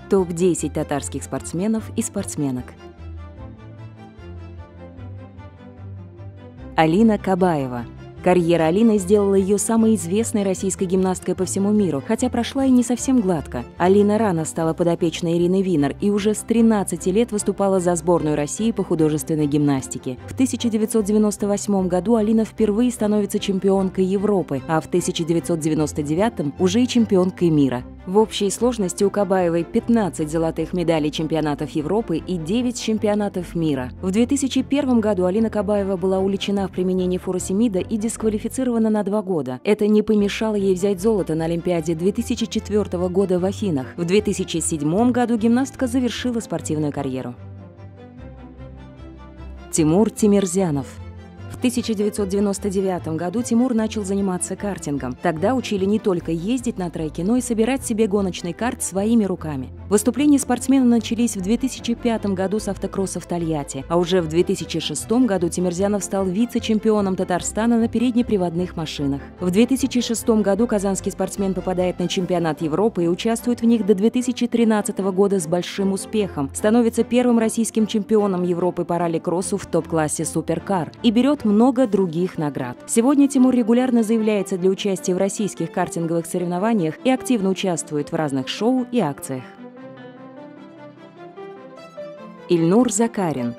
Топ-10 татарских спортсменов и спортсменок. Алина Кабаева. Карьера Алины сделала ее самой известной российской гимнасткой по всему миру, хотя прошла и не совсем гладко. Алина рано стала подопечной Ирины Винер и уже с 13 лет выступала за сборную России по художественной гимнастике. В 1998 году Алина впервые становится чемпионкой Европы, а в 1999 уже и чемпионкой мира. В общей сложности у Кабаевой 15 золотых медалей чемпионатов Европы и 9 чемпионатов мира. В 2001 году Алина Кабаева была уличена в применении фуросемида и дисквалифицирована на 2 года. Это не помешало ей взять золото на Олимпиаде 2004 года в Афинах. В 2007 году гимнастка завершила спортивную карьеру. Тимур Тимирзянов. В 1999 году Тимур начал заниматься картингом. Тогда учили не только ездить на треке, но и собирать себе гоночный карт своими руками. Выступления спортсмена начались в 2005 году с автокросса в Тольятти, а уже в 2006 году Тимирзянов стал вице-чемпионом Татарстана на переднеприводных машинах. В 2006 году казанский спортсмен попадает на чемпионат Европы и участвует в них до 2013 года с большим успехом, становится первым российским чемпионом Европы по ралли-кроссу в топ-классе суперкар и берет много других наград. Сегодня Тимур регулярно заявляется для участия в российских картинговых соревнованиях и активно участвует в разных шоу и акциях. Ильнур Закарин.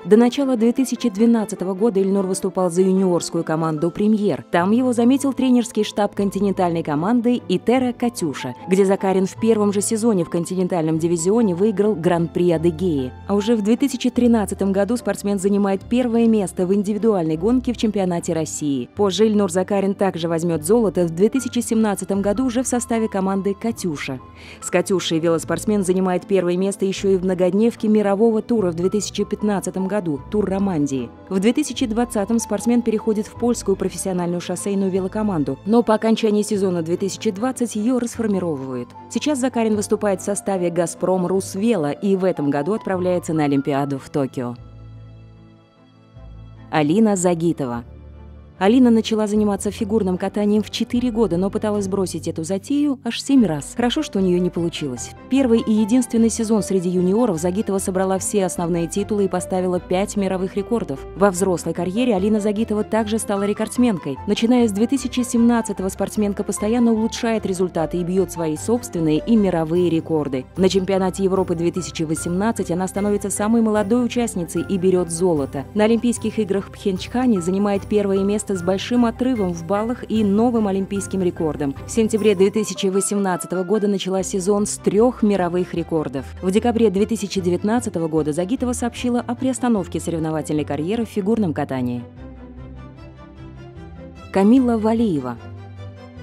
До начала 2012 года Ильнур выступал за юниорскую команду «Премьер». Там его заметил тренерский штаб континентальной команды «Итера Катюша», где Закарин в первом же сезоне в континентальном дивизионе выиграл Гран-при Адыгеи. А уже в 2013 году спортсмен занимает первое место в индивидуальной гонке в чемпионате России. Позже Ильнур Закарин также возьмет золото в 2017 году уже в составе команды «Катюша». С «Катюшей» велоспортсмен занимает первое место еще и в многодневке мирового тура в 2015 году. Тур Романдии. В 2020-м спортсмен переходит в польскую профессиональную шоссейную велокоманду, но по окончании сезона 2020 ее расформировывают. Сейчас Закарин выступает в составе «Газпром Русвело» и в этом году отправляется на Олимпиаду в Токио. Алина Загитова. Алина начала заниматься фигурным катанием в 4 года, но пыталась бросить эту затею аж 7 раз. Хорошо, что у нее не получилось. Первый и единственный сезон среди юниоров Загитова собрала все основные титулы и поставила 5 мировых рекордов. Во взрослой карьере Алина Загитова также стала рекордсменкой. Начиная с 2017-го спортсменка постоянно улучшает результаты и бьет свои собственные и мировые рекорды. На чемпионате Европы 2018 она становится самой молодой участницей и берет золото. На Олимпийских играх в Пхенчхане занимает первое место с большим отрывом в баллах и новым олимпийским рекордом. В сентябре 2018 года начала сезон с 3 мировых рекордов. В декабре 2019 года Загитова сообщила о приостановке соревновательной карьеры в фигурном катании. Камила Валиева.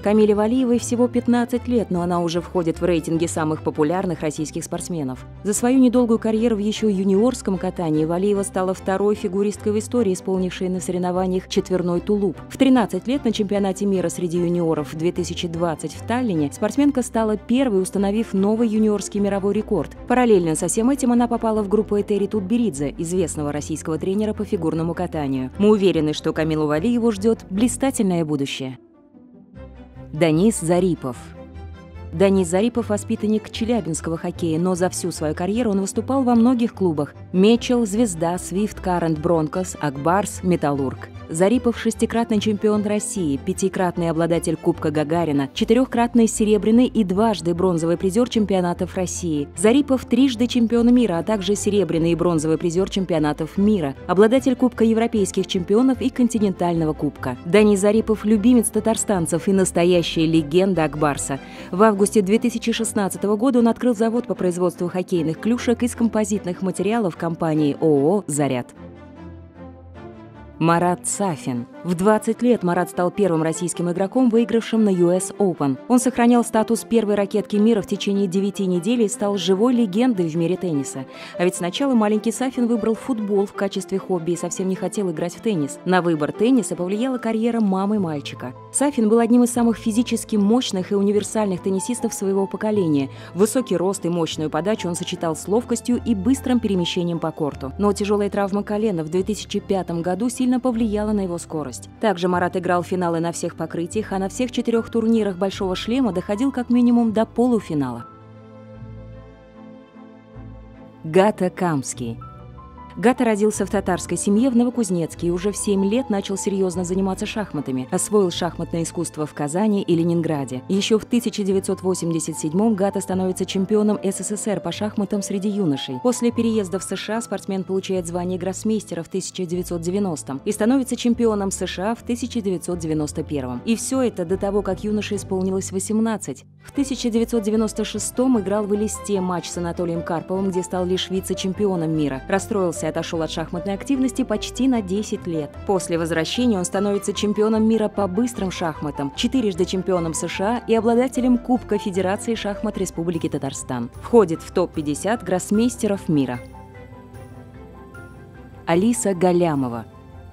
Камиле Валиевой всего 15 лет, но она уже входит в рейтинги самых популярных российских спортсменов. За свою недолгую карьеру в еще юниорском катании Валиева стала второй фигуристкой в истории, исполнившей на соревнованиях четверной тулуп. В 13 лет на чемпионате мира среди юниоров 2020 в Таллине спортсменка стала первой, установив новый юниорский мировой рекорд. Параллельно со всем этим она попала в группу Этери Тутберидзе, известного российского тренера по фигурному катанию. Мы уверены, что Камилу Валиеву ждет блистательное будущее. Данис Зарипов. Данис Зарипов – воспитанник челябинского хоккея, но за всю свою карьеру он выступал во многих клубах – Мечел, Звезда, Свифт, Карент, Бронкос, Акбарс, Металлург. Зарипов – 6-кратный чемпион России, 5-кратный обладатель Кубка Гагарина, 4-кратный серебряный и 2-дважды бронзовый призер чемпионатов России. Зарипов – 3-жды чемпион мира, а также серебряный и бронзовый призер чемпионатов мира, обладатель Кубка европейских чемпионов и континентального кубка. Данис Зарипов – любимец татарстанцев и настоящая легенда Акбарса. В августе 2016 года он открыл завод по производству хоккейных клюшек из композитных материалов компании ООО «Заряд». Марат Сафин. В 20 лет Марат стал первым российским игроком, выигравшим на US Open. Он сохранял статус первой ракетки мира в течение 9 недель и стал живой легендой в мире тенниса. А ведь сначала маленький Сафин выбрал футбол в качестве хобби и совсем не хотел играть в теннис. На выбор тенниса повлияла карьера мамы мальчика. Сафин был одним из самых физически мощных и универсальных теннисистов своего поколения. Высокий рост и мощную подачу он сочетал с ловкостью и быстрым перемещением по корту. Но тяжелая травма колена в 2005 году сильно повлияла на его скорость. Также Марат играл финалы на всех покрытиях, а на всех 4 турнирах «Большого шлема» доходил как минимум до полуфинала. Гата Камский. Гата родился в татарской семье в Новокузнецке и уже в 7 лет начал серьезно заниматься шахматами, освоил шахматное искусство в Казани и Ленинграде. Еще в 1987-м Гата становится чемпионом СССР по шахматам среди юношей. После переезда в США спортсмен получает звание гроссмейстера в 1990-м и становится чемпионом США в 1991-м. И все это до того, как юноше исполнилось 18. В 1996-м играл в Элисте матч с Анатолием Карповым, где стал лишь вице-чемпионом мира. Расстроился и отошел от шахматной активности почти на 10 лет. После возвращения он становится чемпионом мира по быстрым шахматам, 4-жды чемпионом США и обладателем Кубка Федерации шахмат Республики Татарстан. Входит в топ-50 гроссмейстеров мира. Алиса Галямова.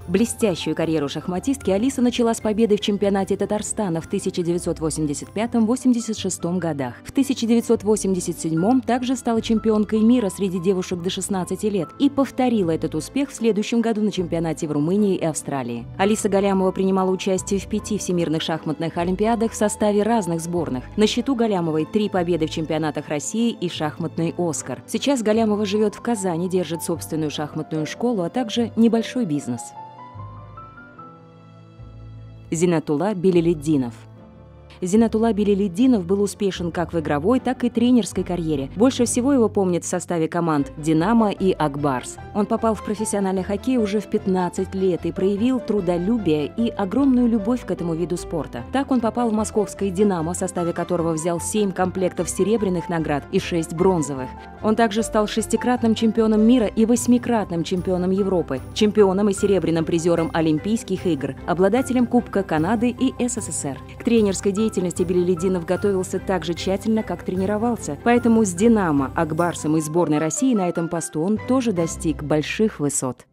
Блестящую карьеру шахматистки Алиса начала с победы в чемпионате Татарстана в 1985-86 годах. В 1987 также стала чемпионкой мира среди девушек до 16 лет и повторила этот успех в следующем году на чемпионате в Румынии и Австралии. Алиса Галямова принимала участие в 5 всемирных шахматных олимпиадах в составе разных сборных. На счету Галямовой 3 победы в чемпионатах России и шахматный «Оскар». Сейчас Галямова живет в Казани, держит собственную шахматную школу, а также небольшой бизнес. Зинатулла Белелетдинов. Зинатулла Белелетдинов был успешен как в игровой, так и тренерской карьере. Больше всего его помнят в составе команд «Динамо» и «Акбарс». Он попал в профессиональный хоккей уже в 15 лет и проявил трудолюбие и огромную любовь к этому виду спорта. Так он попал в московское «Динамо», в составе которого взял 7 комплектов серебряных наград и 6 бронзовых. Он также стал 6-кратным чемпионом мира и 8-кратным чемпионом Европы, чемпионом и серебряным призером Олимпийских игр, обладателем Кубка Канады и СССР. К тренерской деятельности Белелетдинов готовился так же тщательно, как тренировался. Поэтому с «Динамо», «Акбарсом» и сборной России на этом посту он тоже достиг больших высот.